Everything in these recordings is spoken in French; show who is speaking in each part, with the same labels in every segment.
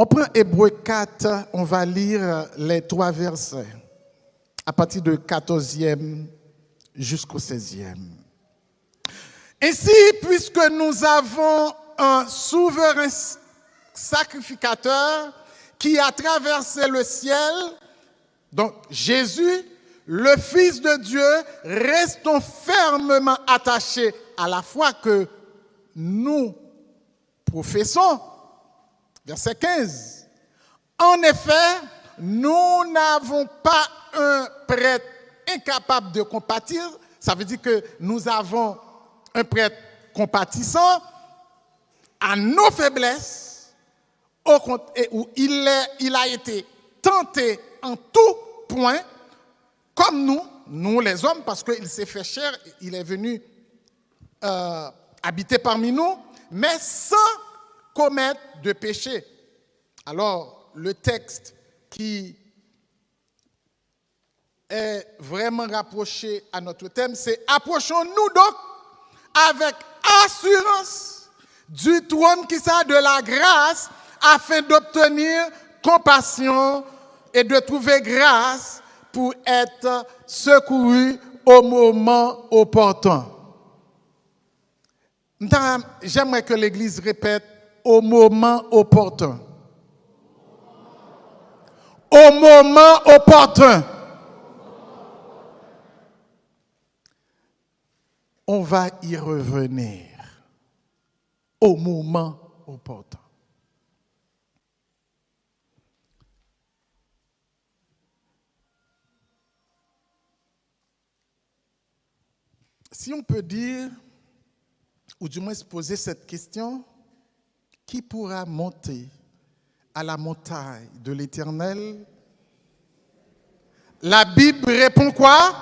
Speaker 1: On prend Hébreux 4, on va lire les 3 versets, à partir du 14e jusqu'au 16e. Ainsi, puisque nous avons un souverain sacrificateur qui a traversé le ciel, donc Jésus, le Fils de Dieu, restons fermement attachés à la foi que nous professons. Verset 15. En effet, nous n'avons pas un prêtre incapable de compatir. Ça veut dire que nous avons un prêtre compatissant à nos faiblesses, où il a été tenté en tout point, comme nous les hommes, parce qu'il s'est fait chair, il est venu habiter parmi nous, mais sans commettre de péché. Alors, le texte qui est vraiment rapproché à notre thème, c'est « Approchons-nous donc avec assurance du trône qui sert de la grâce afin d'obtenir compassion et de trouver grâce pour être secouru au moment opportun. » J'aimerais que l'Église répète « au moment opportun ». Au moment opportun. On va y revenir. Au moment opportun. Si on peut dire, ou du moins se poser cette question, qui pourra monter à la montagne de l'Éternel? La Bible répond quoi?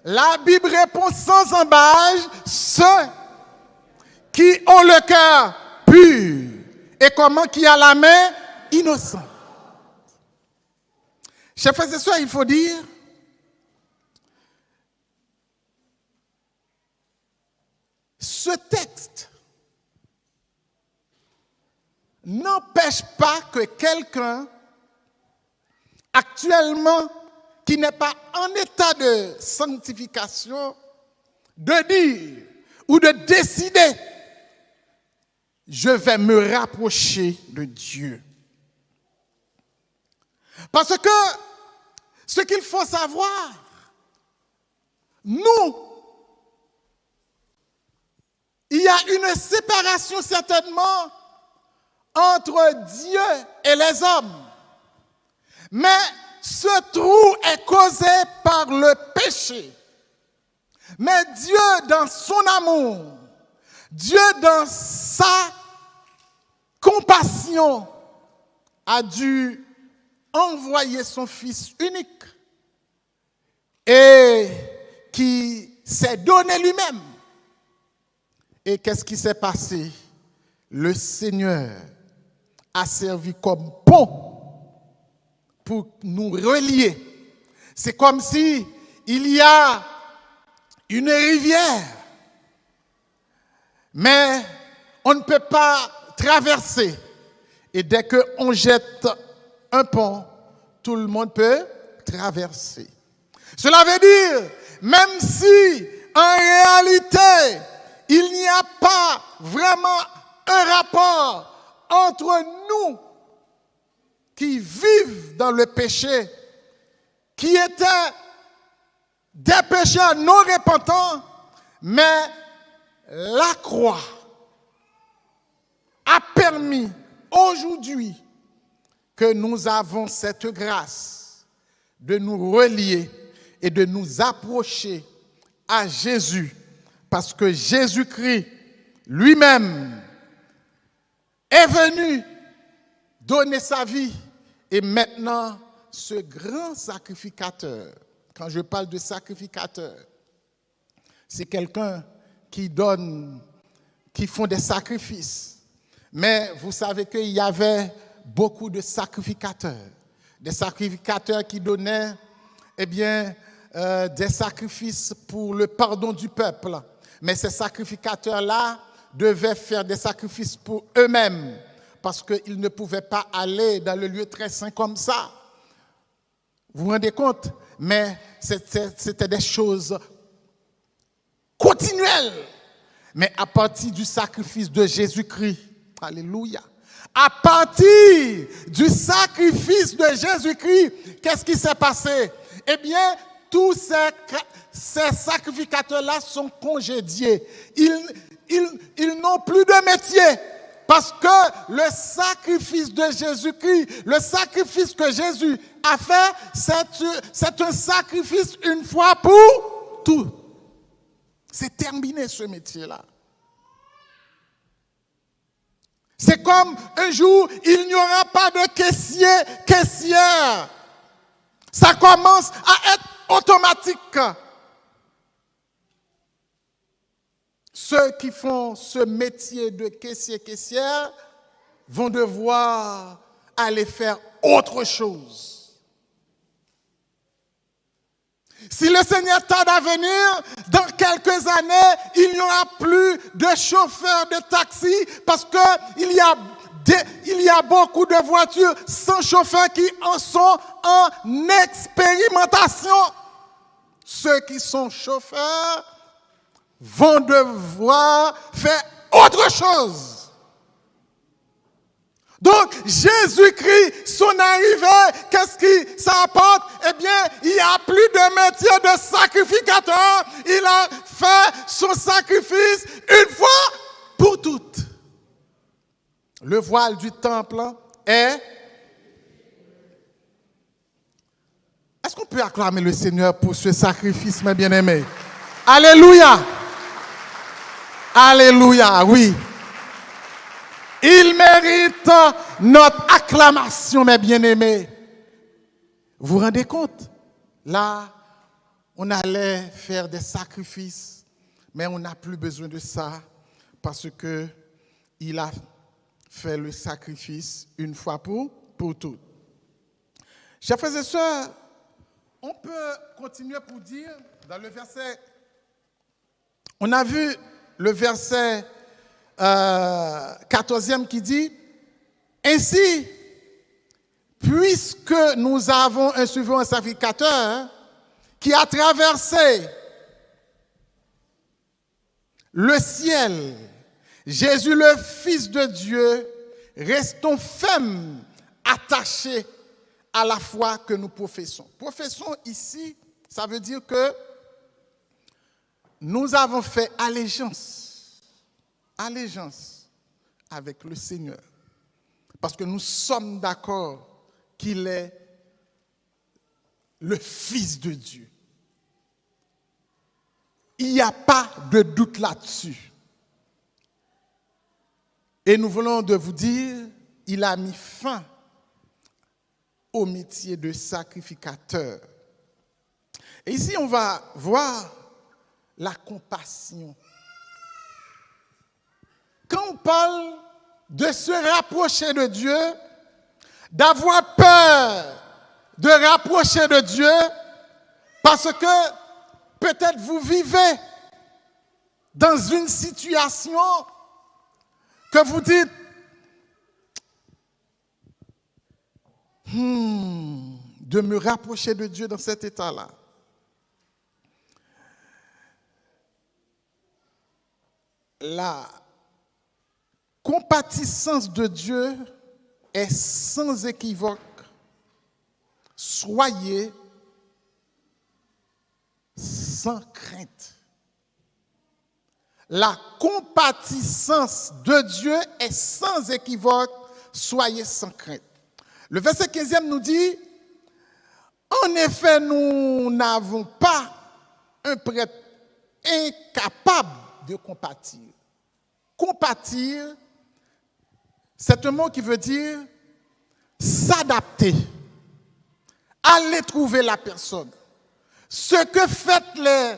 Speaker 1: La Bible répond sans embâche, ceux qui ont le cœur pur et comment qui a la main innocente. Chers frères et sœurs, il faut dire, ce texte n'empêche pas que quelqu'un, actuellement, qui n'est pas en état de sanctification, de dire ou de décider, je vais me rapprocher de Dieu. Parce que ce qu'il faut savoir, nous, il y a une séparation certainement entre Dieu et les hommes. Mais ce trou est causé par le péché. Mais Dieu, dans son amour, Dieu, dans sa compassion, a dû envoyer son Fils unique et qui s'est donné lui-même. Et qu'est-ce qui s'est passé? Le Seigneur a servi comme pont pour nous relier. C'est comme si il y a une rivière, mais on ne peut pas traverser. Et dès qu'on jette un pont, tout le monde peut traverser. Cela veut dire, même si en réalité, il n'y a pas vraiment un rapport entre nous qui vivent dans le péché, qui étaient des pécheurs non repentants, mais la croix a permis aujourd'hui que nous avons cette grâce de nous relier et de nous approcher à Jésus, parce que Jésus-Christ lui-même est venu donner sa vie. Et maintenant, ce grand sacrificateur, quand je parle de sacrificateur, c'est quelqu'un qui donne, qui font des sacrifices. Mais vous savez qu'il y avait beaucoup de sacrificateurs. Des sacrificateurs qui donnaient, des sacrifices pour le pardon du peuple. Mais ces sacrificateurs-là devaient faire des sacrifices pour eux-mêmes parce qu'ils ne pouvaient pas aller dans le lieu très saint comme ça. Vous vous rendez compte? Mais c'était des choses continuelles. Mais à partir du sacrifice de Jésus-Christ, alléluia, à partir du sacrifice de Jésus-Christ, qu'est-ce qui s'est passé? Eh bien, tous ces sacrificateurs-là sont congédiés. Ils n'ont plus de métier. Parce que le sacrifice de Jésus-Christ, le sacrifice que Jésus a fait, c'est un sacrifice une fois pour tout. C'est terminé ce métier-là. C'est comme un jour, il n'y aura pas de caissière. Ça commence à être automatique. Ceux qui font ce métier de caissière vont devoir aller faire autre chose. Si le Seigneur tarde à venir, dans quelques années, il n'y aura plus de chauffeurs de taxi parce qu'il y a beaucoup de voitures sans chauffeur qui en sont en expérimentation. Ceux qui sont chauffeurs vont devoir faire autre chose. Donc, Jésus-Christ, son arrivée, qu'est-ce qui ça apporte? Eh bien, il n'y a plus de métier de sacrificateur. Il a fait son sacrifice une fois pour toutes. Le voile du temple est... Est-ce qu'on peut acclamer le Seigneur pour ce sacrifice, mes bien-aimés? Alléluia! Alléluia, oui. Il mérite notre acclamation, mes bien-aimés. Vous vous rendez compte? Là, on allait faire des sacrifices, mais on n'a plus besoin de ça parce que il a fait le sacrifice une fois pour toutes. Chers frères et sœurs, on peut continuer pour dire, dans le verset, on a vu le verset 14e qui dit, « Ainsi, puisque nous avons un souverain sacrificateur qui a traversé le ciel, Jésus le Fils de Dieu, restons fermes, attachés à la foi que nous professons. » Professons ici, ça veut dire que nous avons fait allégeance avec le Seigneur. Parce que nous sommes d'accord qu'il est le Fils de Dieu. Il n'y a pas de doute là-dessus. Et nous voulons de vous dire, il a mis fin au métier de sacrificateur. Et ici, on va voir la compassion. Quand on parle de se rapprocher de Dieu, d'avoir peur de rapprocher de Dieu, parce que peut-être vous vivez dans une situation que vous dites, de me rapprocher de Dieu dans cet état-là. La compatissance de Dieu est sans équivoque. Soyez sans crainte. La compatissance de Dieu est sans équivoque. Soyez sans crainte. Le verset 15e nous dit, en effet, nous n'avons pas un prêtre incapable de compatir. Compatir, c'est un mot qui veut dire s'adapter, aller trouver la personne. Ce que font les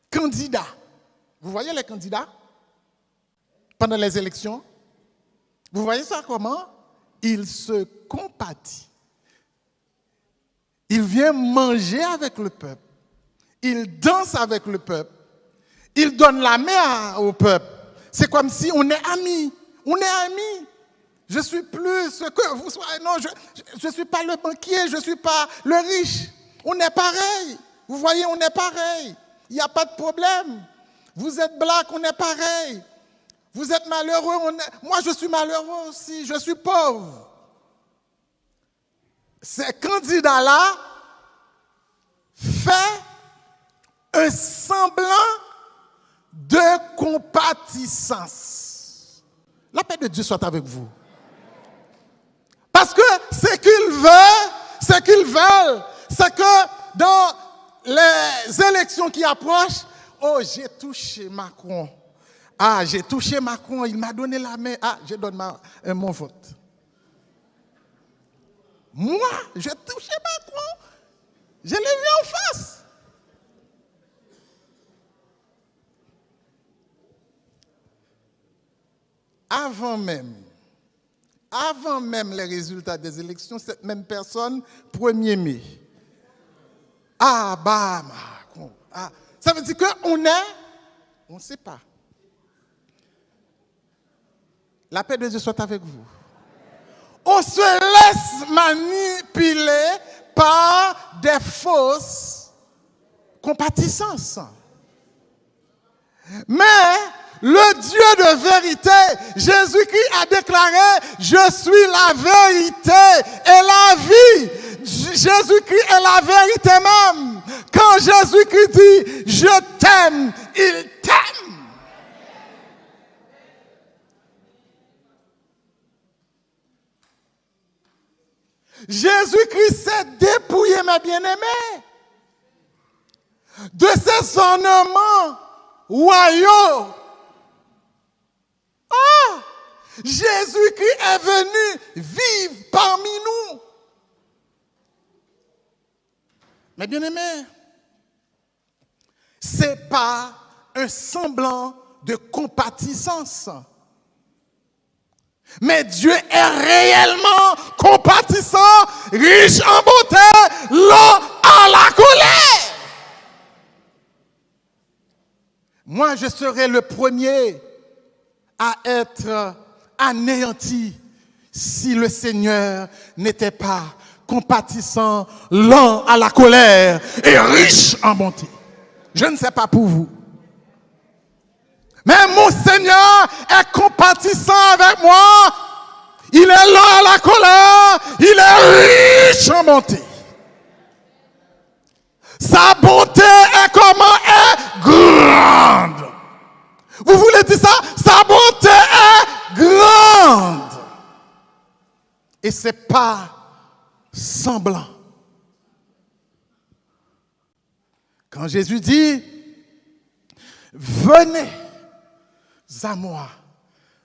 Speaker 1: candidats. Vous voyez les candidats pendant les élections? Vous voyez ça comment? Il se compatit. Il vient manger avec le peuple. Il danse avec le peuple. Il donne la main au peuple. c'est comme si on est amis. On est amis. Je suis plus ce que vous soyez. Non, je ne suis pas le banquier, je ne suis pas le riche. On est pareil. Vous voyez, on est pareil. Il n'y a pas de problème. Vous êtes black, on est pareil. Vous êtes malheureux, moi je suis malheureux aussi, je suis pauvre. Ces candidats-là fait un semblant de compatissance. La paix de Dieu soit avec vous. Parce que ce qu'ils veulent, c'est que dans les élections qui approchent, oh, j'ai touché Macron. Ah, j'ai touché Macron, il m'a donné la main. Ah, je donne mon vote. Moi, j'ai touché Macron. Je l'ai vu en face. Avant même les résultats des élections, cette même personne, 1er mai. Ah, bah, Macron. Ah, ça veut dire qu'on ne sait pas. La paix de Dieu soit avec vous. On se laisse manipuler par des fausses compatissances. Mais le Dieu de vérité, Jésus-Christ a déclaré, je suis la vérité et la vie. Jésus-Christ est la vérité même. Quand Jésus-Christ dit, je t'aime, il t'aime. Jésus-Christ s'est dépouillé, mes bien-aimés, de ses ornements royaux. Ah! Jésus-Christ est venu vivre parmi nous. Mes bien-aimés, ce n'est pas un semblant de compatissance. Mais Dieu est réellement compatissant, riche en beauté, lent à la colère. Moi, je serais le premier à être anéanti si le Seigneur n'était pas compatissant, lent à la colère et riche en bonté. Je ne sais pas pour vous. Mais mon Seigneur est compatissant avec moi. Il est lent à la colère. Il est riche en bonté. Sa bonté est comment? Est grande. Vous voulez dire ça? Sa bonté est grande. Et ce n'est pas semblant. Quand Jésus dit, venez à moi,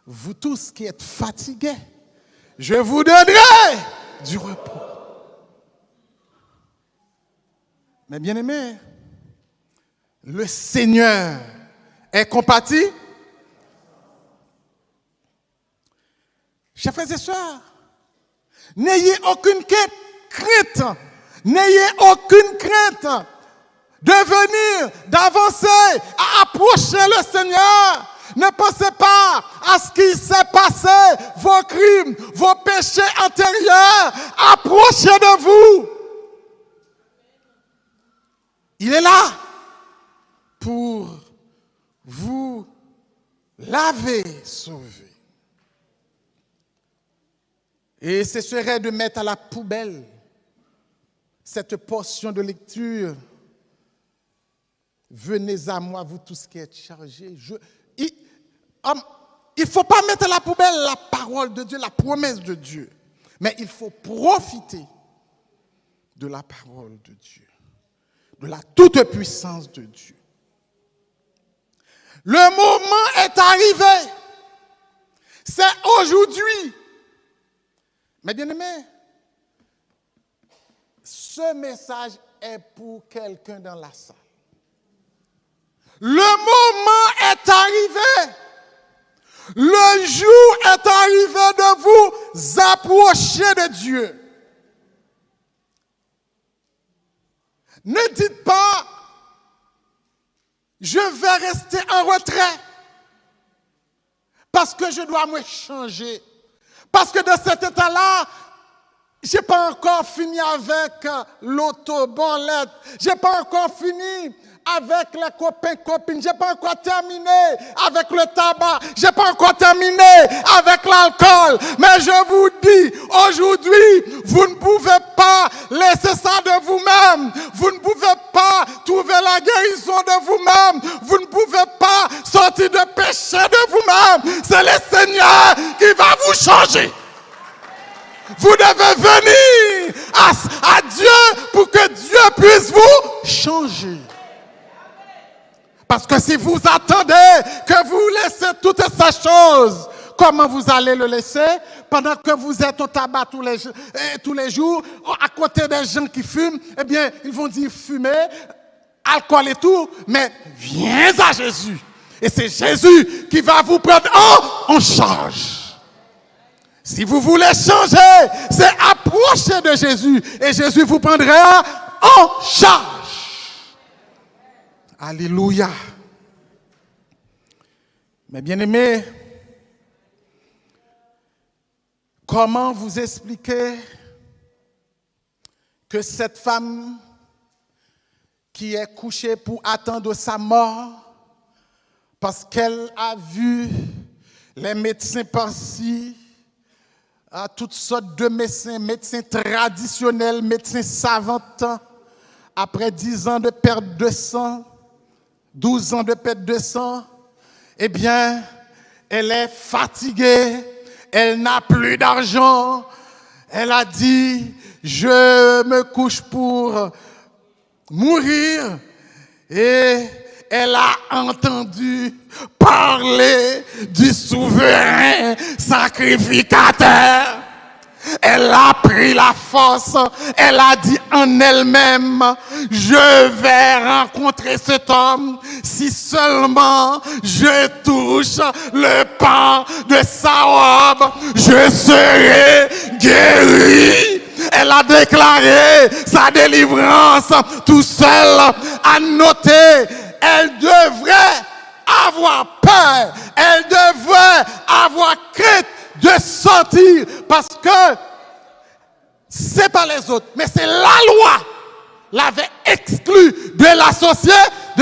Speaker 1: vous tous qui êtes fatigués, je vous donnerai du repos. Mais bien aimé, le Seigneur est compati. Chers frères et sœurs, n'ayez aucune crainte, n'ayez aucune crainte de venir, d'avancer, à approcher le Seigneur. Ne pensez pas à ce qui s'est passé, vos crimes, vos péchés antérieurs. Approchez de vous. Il est là pour vous laver, sauver. Et ce serait de mettre à la poubelle cette portion de lecture. Venez à moi, vous tous qui êtes chargés. Il ne faut pas mettre à la poubelle la parole de Dieu, la promesse de Dieu. Mais il faut profiter de la parole de Dieu, de la toute-puissance de Dieu. Le moment est arrivé. C'est aujourd'hui. Mais bien aimé, ce message est pour quelqu'un dans la salle. Le moment est arrivé. Le jour est arrivé de vous approcher de Dieu. Ne dites pas, je vais rester en retrait. parce que je dois me changer. Parce que dans cet état-là, je n'ai pas encore fini avec l'autobolette. Je n'ai pas encore fini avec les copains-copines. Je n'ai pas encore terminé avec le tabac. Je n'ai pas encore terminé avec l'alcool. Mais je vous dis, aujourd'hui, vous ne pouvez pas laisser ça de vous-même. Vous ne pouvez pas trouver la guérison de vous-même. Vous ne pouvez pas sortir de péché de vous-même. C'est le Seigneur qui va vous changer. Vous devez venir à Dieu pour que Dieu puisse vous changer. Parce que si vous attendez que vous laissez toutes ces choses, comment vous allez le laisser pendant que vous êtes au tabac tous les jours, à côté des gens qui fument, eh bien, ils vont dire fumer, alcool et tout, mais viens à Jésus. Et c'est Jésus qui va vous prendre en charge. Si vous voulez changer, c'est approcher de Jésus et Jésus vous prendra en charge. Alléluia. Mais bien-aimés, comment vous expliquer que cette femme qui est couchée pour attendre sa mort, parce qu'elle a vu les médecins par-ci, à toutes sortes de médecins traditionnels, médecins savants, après 10 ans de perte de sang, 12 ans de perte de sang, eh bien, elle est fatiguée, elle n'a plus d'argent, elle a dit, je me couche pour mourir, et elle a entendu parler du souverain sacrificateur. Elle a pris la force, elle a dit en elle-même, je vais rencontrer cet homme si seulement je touche le pan de sa robe, je serai guéri. Elle a déclaré sa délivrance tout seul. À noter, elle devrait avoir peur, elle devrait avoir crainte de sortir, parce que c'est pas les autres, mais c'est la loi l'avait exclu de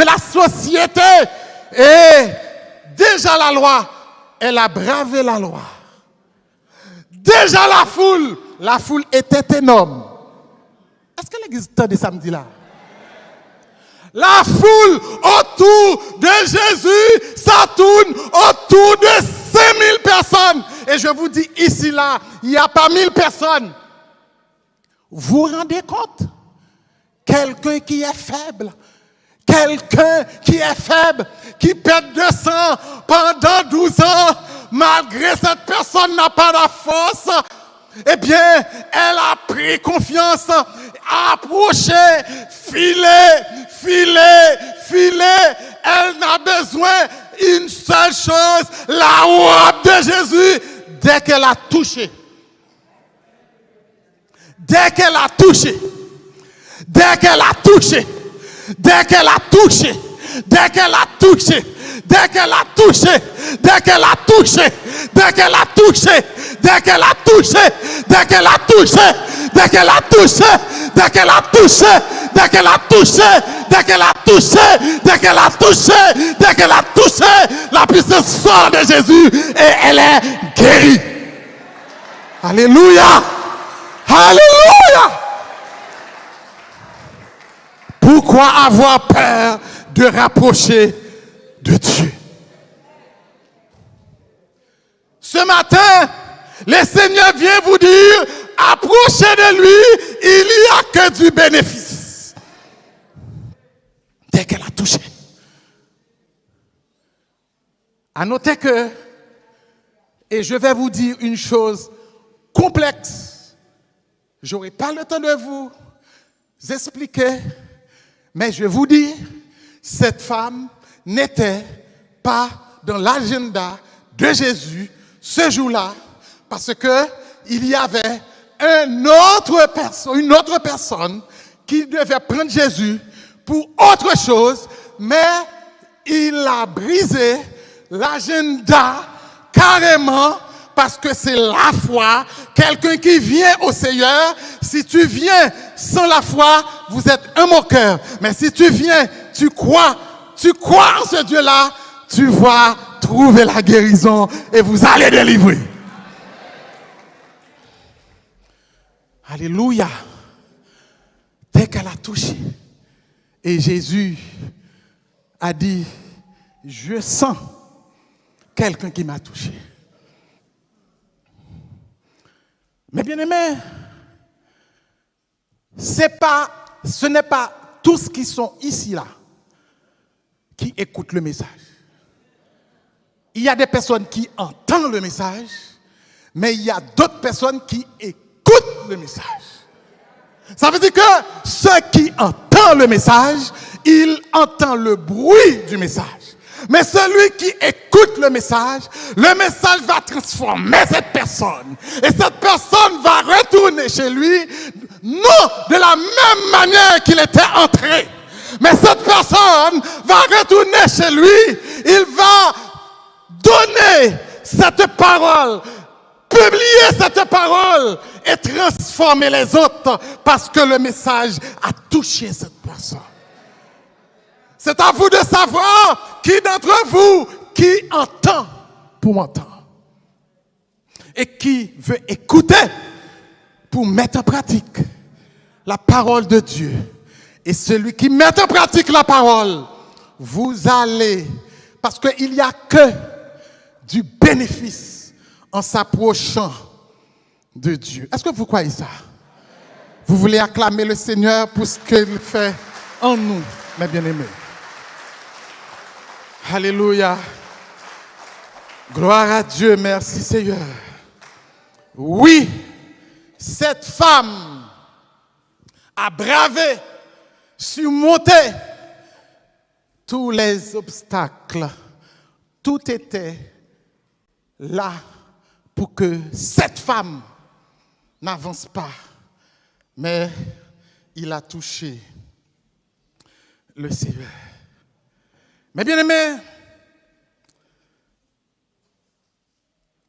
Speaker 1: la société. Et déjà la loi, elle a bravé la loi. Déjà la foule était énorme. Est-ce que l'église t'a dit samedi là? La foule autour de Jésus, ça tourne autour de 5000 personnes. Et je vous dis ici, là, il n'y a pas 1000 personnes. Vous vous rendez compte? Quelqu'un qui est faible, qui perd de sang pendant 12 ans, malgré cette personne n'a pas la force, eh bien, elle a pris confiance, a approché, filé. Elle n'a besoin d'une seule chose, la robe de Jésus. Dès qu'elle a touché, la puissance sort de Jésus et elle est guérie. Alléluia. Alléluia. Pourquoi avoir peur de rapprocher de Dieu? Ce matin, le Seigneur vient vous dire, approchez de lui, il n'y a que du bénéfice. Dès qu'elle a touché. À noter que, et je vais vous dire une chose complexe, je n'aurai pas le temps de vous expliquer, mais je vous dis, cette femme n'était pas dans l'agenda de Jésus ce jour-là, parce que il y avait une autre personne qui devait prendre Jésus pour autre chose, mais il a brisé l'agenda carrément, parce que c'est la foi. Quelqu'un qui vient au Seigneur, si tu viens sans la foi, vous êtes un moqueur. Mais si tu viens, tu crois en ce Dieu-là, tu vas trouver la guérison et vous allez délivrer. Alléluia. Dès qu'elle a touché, et Jésus a dit, je sens quelqu'un qui m'a touché. Mais bien aimé, ce n'est pas tous qui sont ici là qui écoutent le message. Il y a des personnes qui entendent le message, mais il y a d'autres personnes qui écoutent le message. Ça veut dire que ceux qui entendent le message, ils entendent le bruit du message. Mais celui qui écoute le message va transformer cette personne. Et cette personne va retourner chez lui, non de la même manière qu'il était entré. Mais cette personne va retourner chez lui, il va donner cette parole, publier cette parole et transformer les autres parce que le message a touché cette personne. C'est à vous de savoir qui d'entre vous qui entend pour m'entendre et qui veut écouter pour mettre en pratique la parole de Dieu. Et celui qui met en pratique la parole, vous allez, parce qu'il n'y a que du bénéfice en s'approchant de Dieu. Est-ce que vous croyez ça? Vous voulez acclamer le Seigneur pour ce qu'il fait en nous, mes bien-aimés. Alléluia. Gloire à Dieu, merci Seigneur. Oui, cette femme a bravé, surmonté tous les obstacles. Tout était là pour que cette femme n'avance pas. Mais il a touché le Seigneur. Mais bien aimé,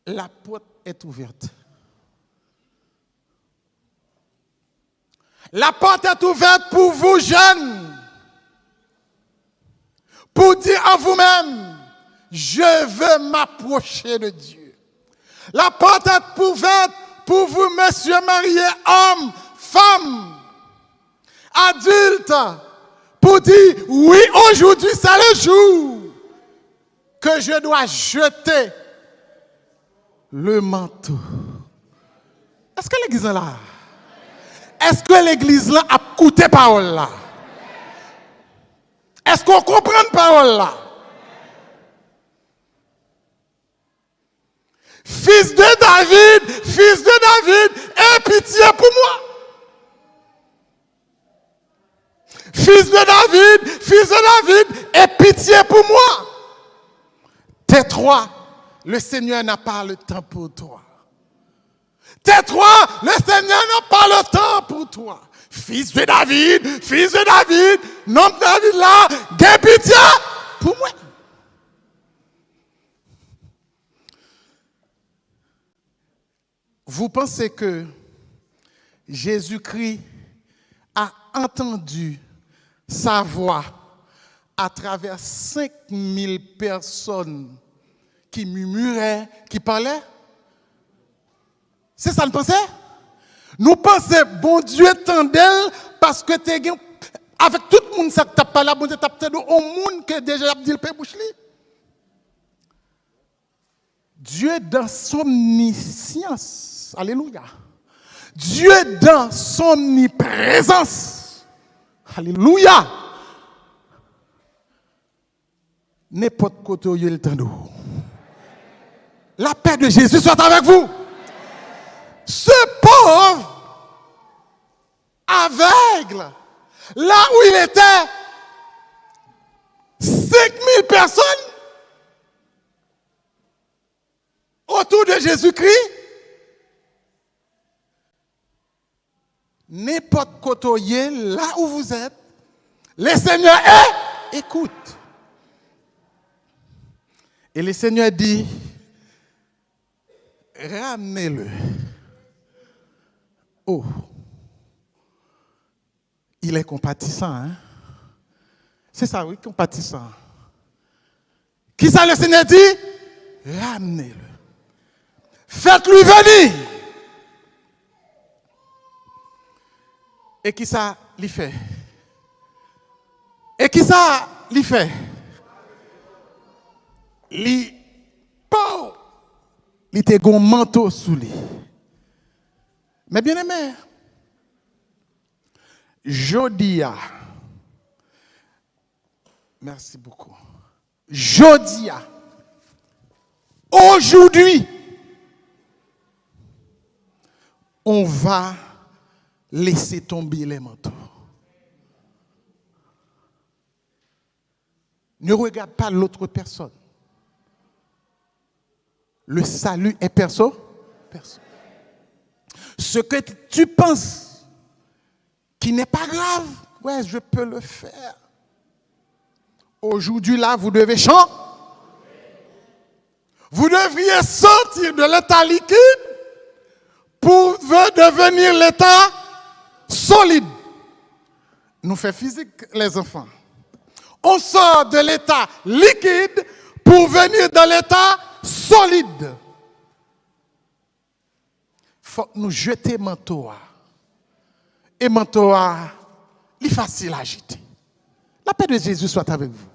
Speaker 1: la porte est ouverte. La porte est ouverte pour vous jeunes, pour dire à vous-même, je veux m'approcher de Dieu. La porte est ouverte pour vous, messieurs mariés, hommes, femmes, adultes, pour dire, oui, aujourd'hui, c'est le jour que je dois jeter le manteau. Est-ce que l'église est là? Est-ce que l'église là a écouté parole là? Est-ce qu'on comprend parole là? Fils de David, aie pitié pour moi. Fils de David, aie pitié pour moi. Tais-toi, le Seigneur n'a pas le temps pour toi. Tais-toi, le Seigneur n'a pas le temps pour toi. Fils de David, nom de David là, aie pitié pour moi. Vous pensez que Jésus-Christ a entendu sa voix à travers 5000 personnes qui murmuraient, qui parlaient? C'est ça le pensez? Nous pensons, bon Dieu t'endelle parce que tu es avec tout le monde, ça t'a pas là, bon Dieu t'a peut-être au monde que déjà dit le père bouche li. Dieu dans son omniscience, alléluia. Dieu dans son omniprésence, alléluia. N'importe côté où il y a le temps d'eau. La paix de Jésus soit avec vous. Ce pauvre aveugle, là où il était, 5000 personnes autour de Jésus-Christ, n'importe côté, là où vous êtes, le Seigneur écoute. Et le Seigneur dit, Ramenez-le. Oh. Il est compatissant, hein? C'est ça, oui, compatissant. Qui ça le Seigneur dit? Ramenez-le. Faites-lui venir. Et qui ça lui fait? Et qui ça lui fait? Lui, bon, il était un manteau sous lui. Mais bien aimé, Jodia, merci beaucoup. Jodia, aujourd'hui, on va laisser tomber les manteaux. Ne regarde pas l'autre personne. Le salut est perso. Ce que tu penses qui n'est pas grave, ouais, je peux le faire. Aujourd'hui, là, vous devez chanter. Vous devriez sortir de l'état liquide pour devenir l'état solide. Nous fait physique, les enfants. On sort de l'état liquide pour venir dans l'état solide. Il faut que nous jeter manteau. Et manteau, il est facile à jeter. La paix de Jésus soit avec vous.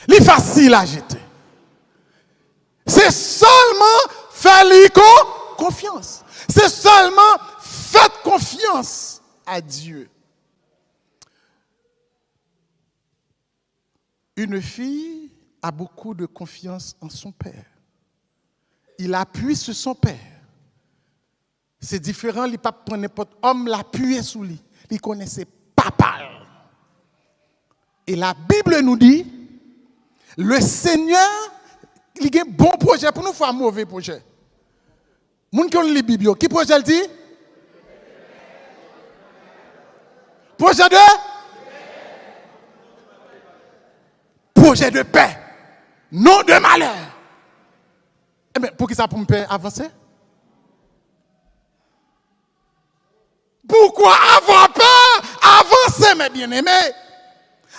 Speaker 1: Il est facile à jeter. C'est seulement faire confiance. C'est seulement faites confiance à Dieu. Une fille a beaucoup de confiance en son père. Il appuie sur son père. C'est différent, il ne pas prendre n'importe homme l'appuyer sur lui. Il connaissait papa. Et la Bible nous dit, le Seigneur, il a un bon projet pour nous faire un mauvais projet. Moun qui ont les Bibles, qui projet le dit? Projet de? Projet de paix, non de malheur. Eh bien, pour qui ça pour me faire avancer? Pourquoi avoir peur? Avancer, mes bien-aimés.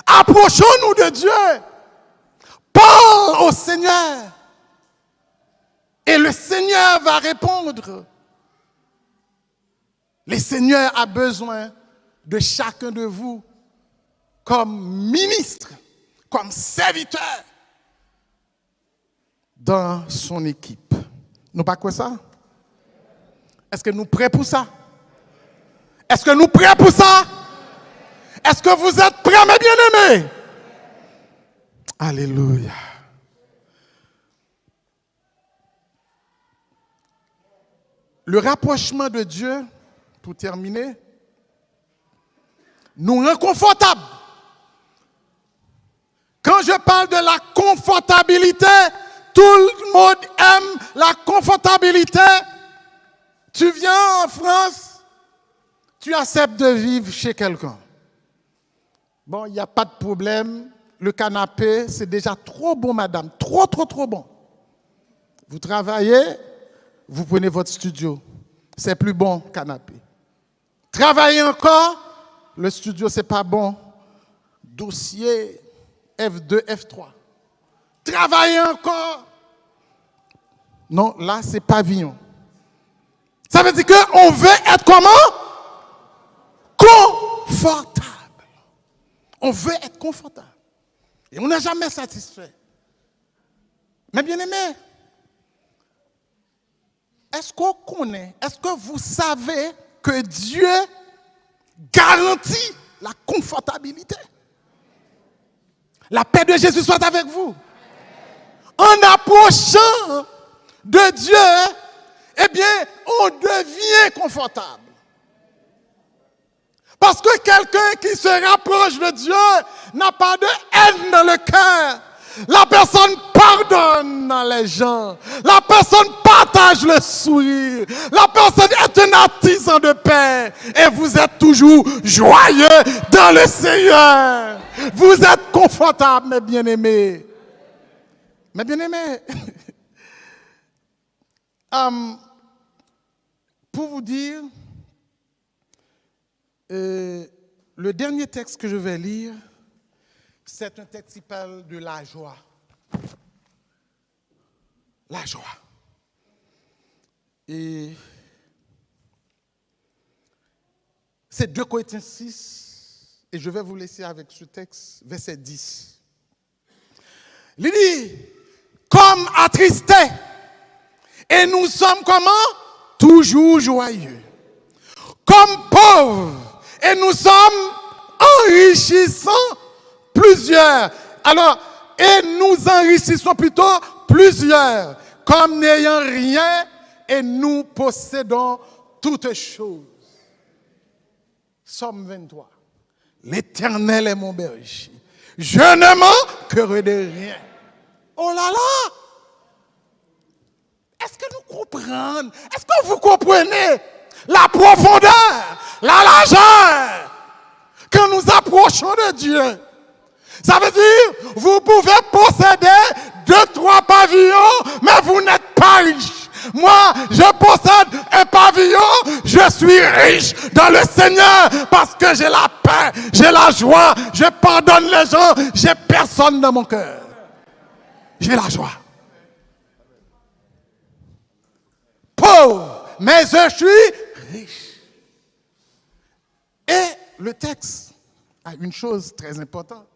Speaker 1: Approchons-nous de Dieu. Parle au Seigneur. Et le Seigneur va répondre. Le Seigneur a besoin de chacun de vous comme ministre, comme serviteur dans son équipe. Nous pas quoi ça? Est-ce que nous prêts pour ça? Est-ce que nous prêts pour ça? Est-ce que vous êtes prêts, mes bien-aimés? Alléluia. Le rapprochement de Dieu, pour terminer, nous rend confortables. Quand je parle de la confortabilité, tout le monde aime la confortabilité. Tu viens en France, tu acceptes de vivre chez quelqu'un. Bon, il n'y a pas de problème. Le canapé, c'est déjà trop bon, madame. Trop bon. Vous travaillez, vous prenez votre studio. C'est plus bon, canapé. Travaillez encore, le studio, c'est pas bon. Dossier F2, F3. Travaillez encore. Non, là, c'est pavillon. Ça veut dire qu'on veut être comment? Confortable. On veut être confortable. Et on n'est jamais satisfait. Mais bien aimé, est-ce qu'on connaît, est-ce que vous savez que Dieu garantit la confortabilité? La paix de Jésus soit avec vous. En approchant de Dieu, eh bien, on devient confortable. Parce que quelqu'un qui se rapproche de Dieu n'a pas de haine dans le cœur. La personne pardonne les gens. La personne partage le sourire. La personne est un artisan de paix. Et vous êtes toujours joyeux dans le Seigneur. Vous êtes confortable, mes bien-aimés. Mes bien-aimés, Pour vous dire, le dernier texte que je vais lire, c'est un texte qui parle de la joie. La joie. Et c'est 2 Corinthiens 6, et je vais vous laisser avec ce texte, verset 10. Il dit, comme attristés, et nous sommes comment? Toujours joyeux. Comme pauvres, et nous sommes enrichissants plusieurs. Alors, et nous enrichissons plutôt plusieurs, comme n'ayant rien, et nous possédons toutes choses. Somme 23. L'Éternel est mon berger. Je ne manquerai de rien. Oh là là! Est-ce que nous comprenons? Est-ce que vous comprenez la profondeur, la largeur quand nous approchons de Dieu? Ça veut dire, vous pouvez posséder 2-3 pavillons, mais vous n'êtes pas riche. Moi, je possède un pavillon, je suis riche dans le Seigneur parce que j'ai la paix, j'ai la joie, je pardonne les gens, j'ai personne dans mon cœur. J'ai la joie. Pauvre, mais je suis riche. Et le texte a une chose très importante.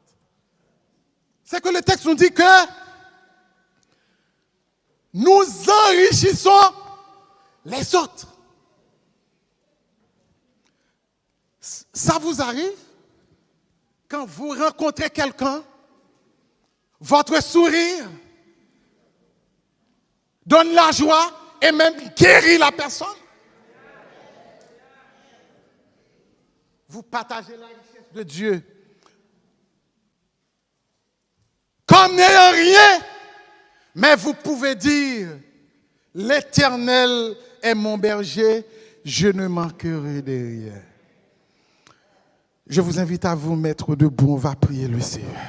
Speaker 1: C'est que le texte nous dit que nous enrichissons les autres. Ça vous arrive quand vous rencontrez quelqu'un, votre sourire donne la joie et même guérit la personne? Vous partagez la richesse de Dieu. Comme n'ayant rien, mais vous pouvez dire, l'Éternel est mon berger, je ne manquerai de rien. Je vous invite à vous mettre debout, on va prier le Seigneur.